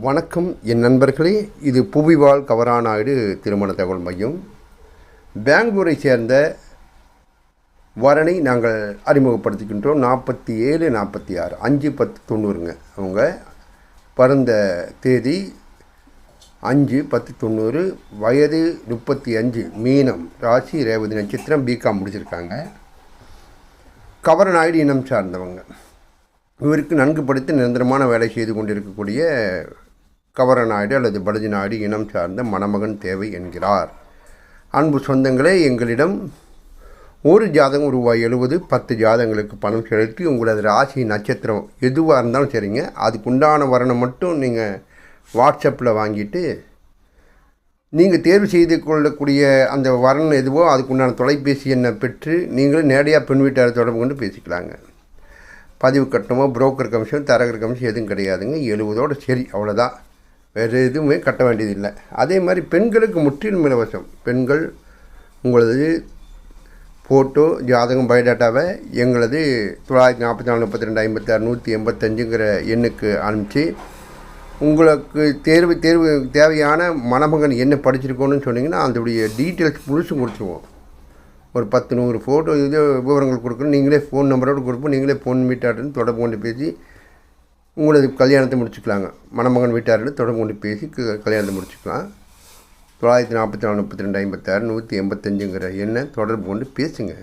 வணக்கம் என் நண்பர்களே, இது புவிவாழ் கவராநாயுடு திருமண தகவல் மையம். பெங்களூரை சேர்ந்த வரனை நாங்கள் அறிமுகப்படுத்திக்கின்றோம். 47 46 5/10/90ங்க. அவங்க பிறந்த தேதி 5/10/90, வயது 35, மீனம், ராசி ரேவதி நட்சத்திரம், பிகாம் முடிச்சிருக்காங்க. கவரநாயுடு இனம் சார்ந்தவங்க. இவருக்கு நன்கு படித்து நிரந்தரமான வேலை செய்து கொண்டிருக்கக்கூடிய கவரநாயுடு அல்லது படுஜி நாயுடு இனம் சார்ந்த மணமகன் தேவை என்கிறார். அன்பு சொந்தங்களே, எங்களிடம் ஒரு ஜாதகம் ரூபாய் 70, 10 ஜாதகங்களுக்கு பணம் செலுத்தி உங்களது ராசி நட்சத்திரம் எதுவாக இருந்தாலும் சரிங்க, அதுக்குண்டான வரனை மட்டும் நீங்கள் வாட்ஸ்அப்பில் வாங்கிட்டு நீங்கள் தேர்வு செய்து கொள்ளக்கூடிய அந்த வரன் எதுவோ அதுக்குண்டான தொலைபேசி எண்ணை பெற்று நீங்களும் நேரடியாக பெண் வீட்டாரை தொடர்பு கொண்டு பேசிக்கலாங்க. பதிவு கட்டணமோ புரோக்கர் கமிஷன் தரகர் கமிஷன் எதுவும் கிடையாதுங்க. 70ஓடு சரி, அவ்வளோதான். வேறு எதுவுமே கட்ட வேண்டியதில்லை. அதே மாதிரி பெண்களுக்கு முற்றிலும் இலவசம். பெண்கள் உங்களது ஃபோட்டோ ஜாதகம் பயோடேட்டாவை எங்களது 944 32 56 185ங்கிற எண்ணுக்கு அனுப்பிச்சு உங்களுக்கு தேர்வு தேவையான மணமகன் என்ன படிச்சிருக்கோன்னு சொன்னீங்கன்னா அதோடைய டீட்டெயில்ஸ் முழுசும் கொடுத்துருவோம். ஒரு 10-100 ஃபோட்டோ இது விவரங்கள் கொடுக்கணும். நீங்களே ஃபோன் நம்பரோடு கொடுப்போம். நீங்களே ஃபோன் வீட்டாருன்னு தொடர்பு கொண்டு பேசி உங்களது கல்யாணத்தை முடிச்சுக்கலாங்க. மணமகன் வீட்டாருன்னு தொடர்பு கொண்டு பேசி கல்யாணத்தை முடிச்சுக்கலாம். 944 32 56 185ங்கிற எண்ணை தொடர்பு கொண்டு பேசுங்க.